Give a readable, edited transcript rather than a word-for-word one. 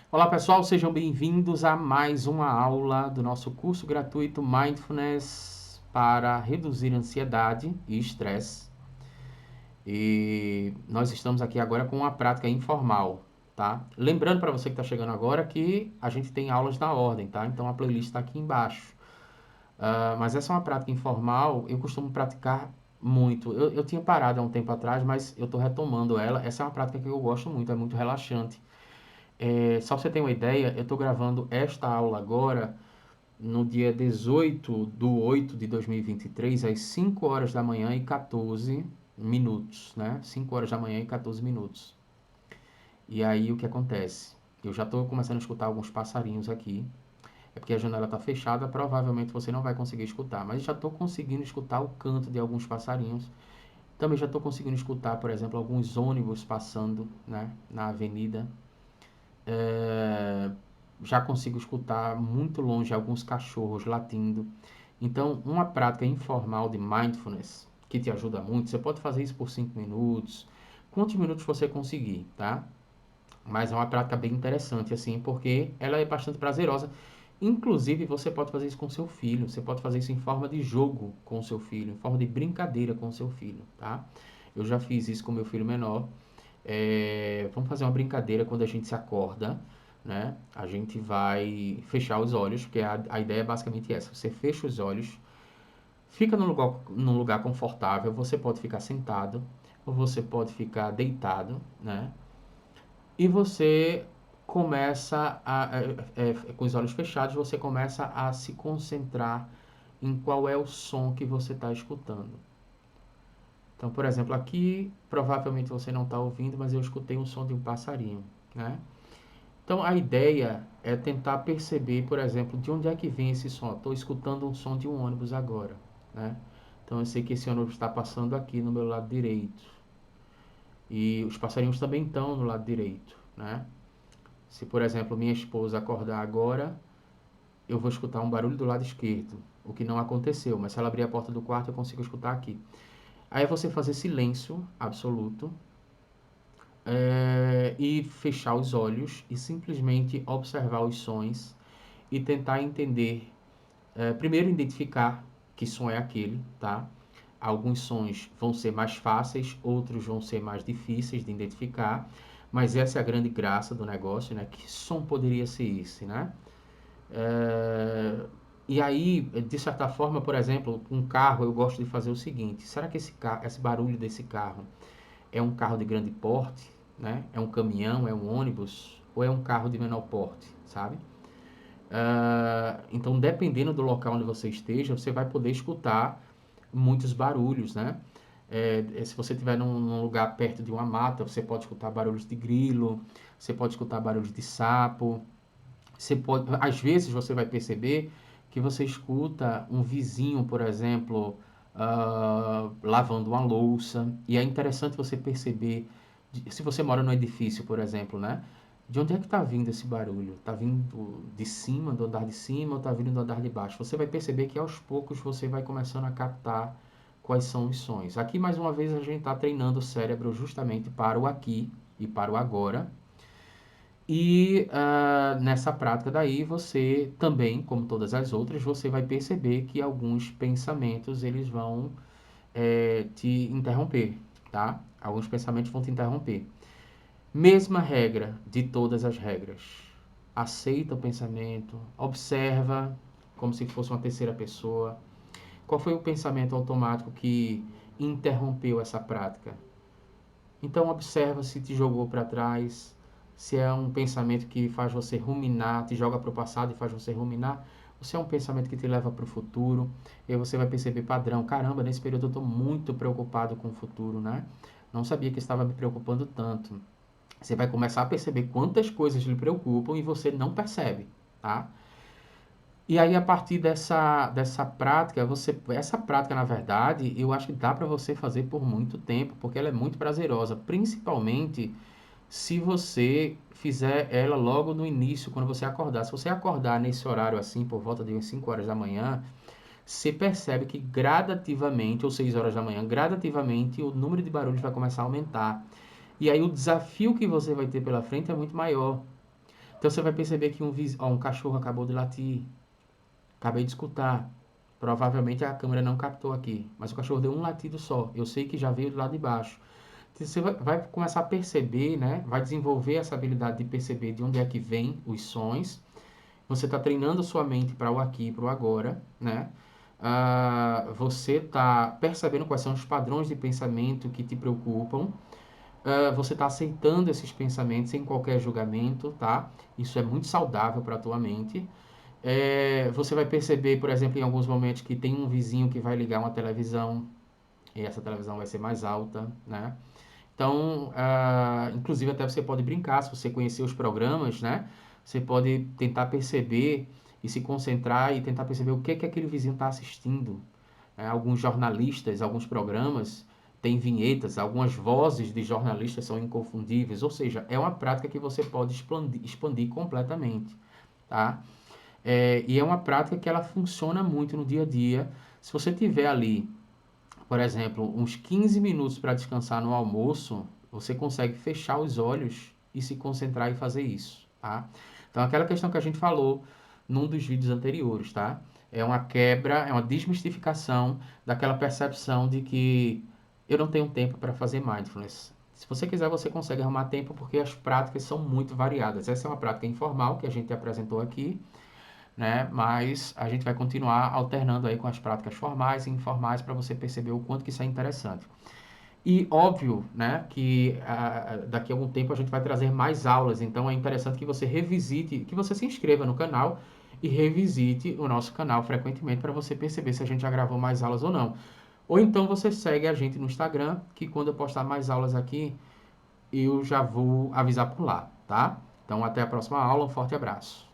Olá pessoal, sejam bem-vindos a mais uma aula do nosso curso gratuito Mindfulness para reduzir ansiedade e estresse. E nós estamos aqui agora com uma prática informal, tá? Lembrando para você que está chegando agora que a gente tem aulas na ordem, tá? Então a playlist está aqui embaixo. Mas essa é uma prática informal, eu costumo praticar muito. Eu tinha parado há um tempo atrás, mas eu estou retomando ela. Essa é uma prática que eu gosto muito, é muito relaxante. Só para você ter uma ideia, eu estou gravando esta aula agora no dia 18/8 de 2023, às 5 horas da manhã e 14 minutos, né? 5 horas da manhã e 14 minutos. E aí o que acontece? Eu já estou começando a escutar alguns passarinhos aqui. É porque a janela está fechada, provavelmente você não vai conseguir escutar, mas já estou conseguindo escutar o canto de alguns passarinhos. Também já estou conseguindo escutar, por exemplo, alguns ônibus passando, né, na avenida. É, Já consigo escutar muito longe alguns cachorros latindo. Então, uma prática informal de mindfulness que te ajuda muito, você pode fazer isso por 5 minutos, quantos minutos você conseguir, tá? Mas é uma prática bem interessante, assim, porque ela é bastante prazerosa. Inclusive, você pode fazer isso com seu filho, você pode fazer isso em forma de jogo com seu filho, em forma de brincadeira com seu filho, tá? Eu já fiz isso com meu filho menor. Vamos fazer uma brincadeira quando a gente se acorda, né? A gente vai fechar os olhos, porque a ideia é basicamente essa. Você fecha os olhos, fica num lugar confortável, você pode ficar sentado, ou você pode ficar deitado, né? E você começa com os olhos fechados, você começa a se concentrar em qual é o som que você está escutando. Então, por exemplo, aqui provavelmente você não está ouvindo, mas eu escutei um som de um passarinho, né? Então, a ideia é tentar perceber, por exemplo, de onde é que vem esse som. Estou escutando um som de um ônibus agora, né? Então, eu sei que esse ônibus está passando aqui no meu lado direito. E os passarinhos também estão no lado direito, né? Se, por exemplo, minha esposa acordar agora, eu vou escutar um barulho do lado esquerdo, o que não aconteceu, mas se ela abrir a porta do quarto, eu consigo escutar aqui. Aí é você fazer silêncio absoluto, e fechar os olhos e simplesmente observar os sons e tentar entender, primeiro identificar que som é aquele, tá? Alguns sons vão ser mais fáceis, outros vão ser mais difíceis de identificar, mas essa é a grande graça do negócio, né? Que som poderia ser esse, né? É, E aí, de certa forma, por exemplo, um carro, eu gosto de fazer o seguinte: será que esse barulho desse carro é um carro de grande porte, né? É um caminhão, é um ônibus ou é um carro de menor porte, sabe? Então, dependendo do local onde você esteja, você vai poder escutar muitos barulhos, né? Se você estiver num lugar perto de uma mata, você pode escutar barulhos de grilo, você pode escutar barulhos de sapo, às vezes você vai perceber que você escuta um vizinho, por exemplo, lavando uma louça, e é interessante você perceber, se você mora num edifício, por exemplo, né? De onde é que está vindo esse barulho? Está vindo de cima, do andar de cima, ou está vindo do andar de baixo? Você vai perceber que aos poucos você vai começando a captar quais são os sons. Aqui, mais uma vez, a gente está treinando o cérebro justamente para o aqui e para o agora, e nessa prática daí você também, como todas as outras, você vai perceber que alguns pensamentos eles vão te interromper, tá? Alguns pensamentos vão te interromper. Mesma regra de todas as regras. Aceita o pensamento, observa como se fosse uma terceira pessoa. Qual foi o pensamento automático que interrompeu essa prática? Então observa se te jogou para trás, se é um pensamento que faz você ruminar, te joga para o passado e faz você ruminar, ou se é um pensamento que te leva para o futuro, e aí você vai perceber padrão. Caramba, nesse período eu estou muito preocupado com o futuro, né? Não sabia que estava me preocupando tanto. Você vai começar a perceber quantas coisas lhe preocupam e você não percebe, tá? E aí, a partir dessa prática, essa prática, na verdade, eu acho que dá para você fazer por muito tempo, porque ela é muito prazerosa, principalmente se você fizer ela logo no início, quando você acordar. Se você acordar nesse horário assim, por volta de umas 5 horas da manhã, você percebe que gradativamente, ou 6 horas da manhã, gradativamente, o número de barulhos vai começar a aumentar. E aí o desafio que você vai ter pela frente é muito maior. Então você vai perceber que um cachorro acabou de latir, acabei de escutar. Provavelmente a câmera não captou aqui, mas o cachorro deu um latido só. Eu sei que já veio do lado de baixo. Você vai começar a perceber, né? Vai desenvolver essa habilidade de perceber de onde é que vem os sons. Você está treinando a sua mente para o aqui e para o agora, né? Você está percebendo quais são os padrões de pensamento que te preocupam. Você está aceitando esses pensamentos sem qualquer julgamento, tá? Isso é muito saudável para a tua mente. Você vai perceber, por exemplo, em alguns momentos que tem um vizinho que vai ligar uma televisão e essa televisão vai ser mais alta, né? Então, inclusive até você pode brincar, se você conhecer os programas, né? Você pode tentar perceber e se concentrar e tentar perceber o que aquele vizinho está assistindo. Alguns jornalistas, alguns programas têm vinhetas, algumas vozes de jornalistas são inconfundíveis, ou seja, é uma prática que você pode expandir completamente, tá? E é uma prática que ela funciona muito no dia a dia. Se você tiver ali, por exemplo, uns 15 minutos para descansar no almoço, você consegue fechar os olhos e se concentrar e fazer isso, tá? Então, aquela questão que a gente falou num dos vídeos anteriores, tá? É uma quebra, é uma desmistificação daquela percepção de que eu não tenho tempo para fazer mindfulness. Se você quiser, você consegue arrumar tempo porque as práticas são muito variadas. Essa é uma prática informal que a gente apresentou aqui, né? Mas a gente vai continuar alternando aí com as práticas formais e informais para você perceber o quanto que isso é interessante. E óbvio, né, que daqui a algum tempo a gente vai trazer mais aulas, então é interessante que você revisite, que você se inscreva no canal e revisite o nosso canal frequentemente para você perceber se a gente já gravou mais aulas ou não. Ou então você segue a gente no Instagram, que quando eu postar mais aulas aqui, eu já vou avisar por lá, tá? Então até a próxima aula, um forte abraço.